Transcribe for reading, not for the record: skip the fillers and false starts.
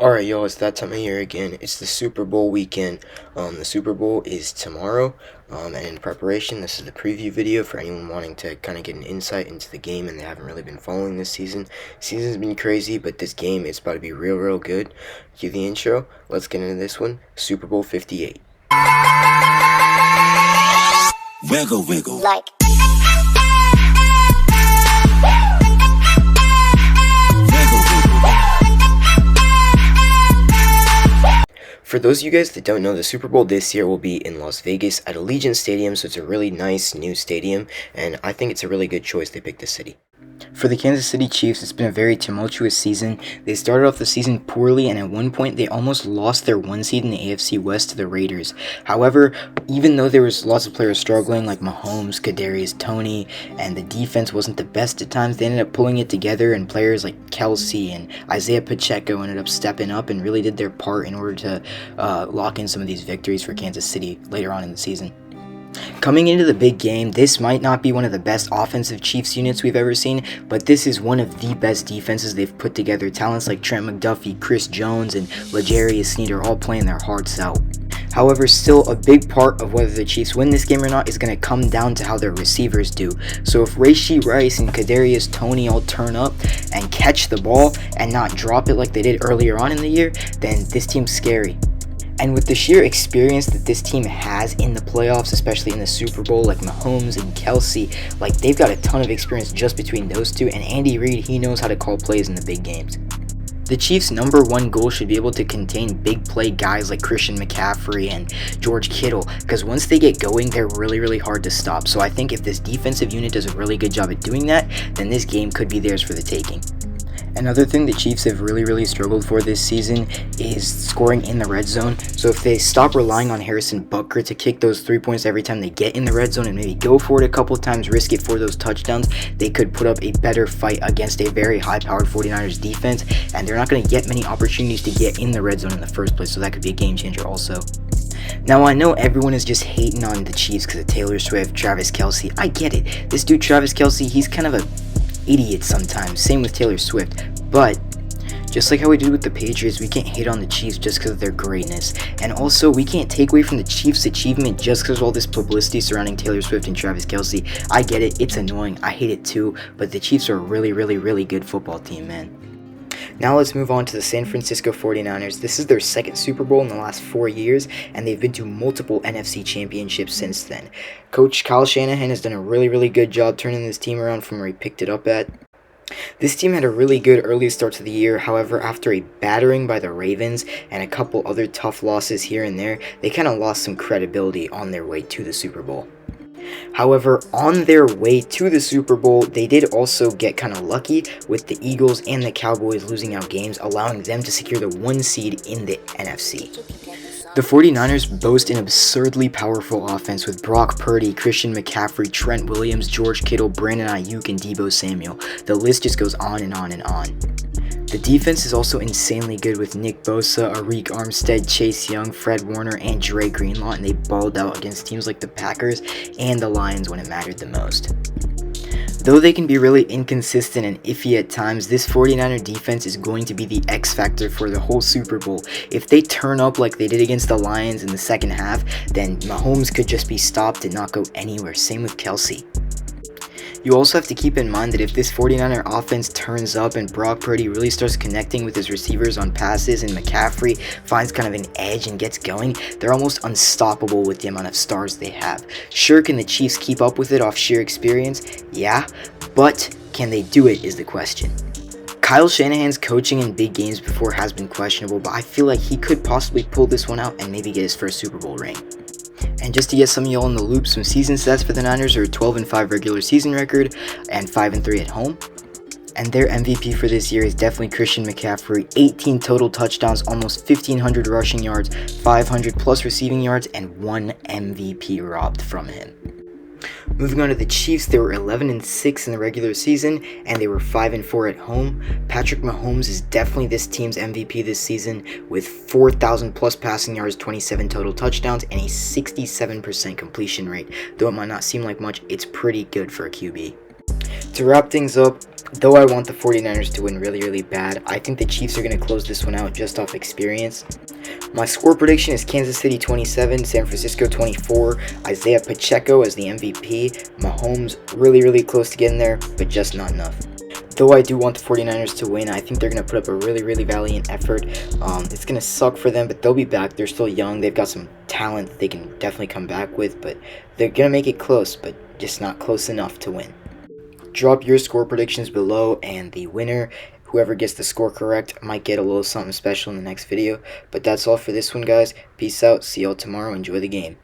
Alright, y'all, it's that time of year again. It's the Super Bowl weekend. The Super Bowl is tomorrow, and in preparation, this is the preview video for anyone wanting to kind of get an insight into the game and they haven't really been following this season. Season's been crazy, but this game is about to be real good. Cue the intro. Let's get into this one. Super Bowl 58. Wiggle, wiggle. Like. For those of you guys that don't know, the Super Bowl this year will be in Las Vegas at Allegiant Stadium, so it's a really nice new stadium, and I think it's a really good choice they picked this city. For the Kansas City Chiefs, it's been a very tumultuous season. They started off the season poorly, and at one point they almost lost their one seed in the AFC West to the Raiders. However, even though there was lots of players struggling like Mahomes, Kadarius Toney, and the defense wasn't the best at times, they ended up pulling it together, and players like Kelsey and Isaiah Pacheco ended up stepping up and really did their part in order to lock in some of these victories for Kansas City later on in the season. Coming into the big game, this might not be one of the best offensive Chiefs units we've ever seen, but this is one of the best defenses they've put together. Talents like Trent McDuffie, Chris Jones, and L'Jarius Sneed are all playing their hearts out. However, still a big part of whether the Chiefs win this game or not is going to come down to how their receivers do. So if Rashee Rice and Kadarius Toney all turn up and catch the ball and not drop it like they did earlier on in the year, then this team's scary. And with the sheer experience that this team has in the playoffs, especially in the Super Bowl, like Mahomes and Kelsey, like they've got a ton of experience just between those two, and Andy Reid, he knows how to call plays in the big games. The Chiefs' number one goal should be able to contain big play guys like Christian McCaffrey and George Kittle, because once they get going, they're really hard to stop. So I think if this defensive unit does a really good job at doing that, then this game could be theirs for the taking. Another thing the Chiefs have really struggled for this season is scoring in the red zone. So if they stop relying on Harrison Butker to kick those 3 points every time they get in the red zone and maybe go for it a couple times, risk it for those touchdowns, they could put up a better fight against a very high-powered 49ers defense, and they're not going to get many opportunities to get in the red zone in the first place, so that could be a game changer also. Now, I know everyone is just hating on the Chiefs because of Taylor Swift, Travis Kelce. I get it. This dude, Travis Kelce, he's kind of a idiot sometimes. Same with Taylor Swift. But just like how we did with the Patriots, we can't hate on the Chiefs just because of their greatness. And also, we can't take away from the Chiefs' achievement just because of all this publicity surrounding Taylor Swift and Travis Kelce. I get it. It's annoying. I hate it too. But the Chiefs are a really good football team, man. Now let's move on to the San Francisco 49ers. This is their second Super Bowl in the last 4 years, and they've been to multiple NFC championships since then. Coach Kyle Shanahan has done a really good job turning this team around from where he picked it up at. This team had a really good early start to the year. However, after a battering by the Ravens and a couple other tough losses here and there, they kind of lost some credibility on their way to the Super Bowl. However, on their way to the Super Bowl, they did also get kind of lucky with the Eagles and the Cowboys losing out games, allowing them to secure the 1 seed in the NFC. The 49ers boast an absurdly powerful offense with Brock Purdy, Christian McCaffrey, Trent Williams, George Kittle, Brandon Ayuk, and Deebo Samuel. The list just goes on and on and on. The defense is also insanely good with Nick Bosa, Arik Armstead, Chase Young, Fred Warner, and Dre Greenlaw, and they balled out against teams like the Packers and the Lions when it mattered the most. Though they can be really inconsistent and iffy at times, this 49er defense is going to be the X factor for the whole Super Bowl. If they turn up like they did against the Lions in the second half, then Mahomes could just be stopped and not go anywhere. Same with Kelsey. You also have to keep in mind that if this 49er offense turns up and Brock Purdy really starts connecting with his receivers on passes and McCaffrey finds kind of an edge and gets going, they're almost unstoppable with the amount of stars they have. Sure, can the Chiefs keep up with it off sheer experience? Yeah, but can they do it is the question. Kyle Shanahan's coaching in big games before has been questionable, but I feel like he could possibly pull this one out and maybe get his first Super Bowl ring. And just to get some of y'all in the loop, some season stats for the Niners are a 12-5 regular season record and 5-3 at home. And their MVP for this year is definitely Christian McCaffrey. 18 total touchdowns, almost 1,500 rushing yards, 500 plus receiving yards, and 1 MVP robbed from him. Moving on to the Chiefs, they were 11-6 in the regular season, and they were 5-4 at home. Patrick Mahomes is definitely this team's MVP this season, with 4,000 plus passing yards, 27 total touchdowns, and a 67% completion rate. Though it might not seem like much, it's pretty good for a QB. To wrap things up, though I want the 49ers to win really, really bad, I think the Chiefs are going to close this one out just off experience. My score prediction is Kansas City 27, San Francisco 24, Isaiah Pacheco as the MVP, Mahomes really, really close to getting there, but just not enough. Though I do want the 49ers to win, I think they're going to put up a really, really valiant effort. It's going to suck for them, but they'll be back. They're still young. They've got some talent that they can definitely come back with, but they're going to make it close, but just not close enough to win. Drop your score predictions below, and the winner, whoever gets the score correct, might get a little something special in the next video. But that's all for this one, guys. Peace out. See y'all tomorrow. Enjoy the game.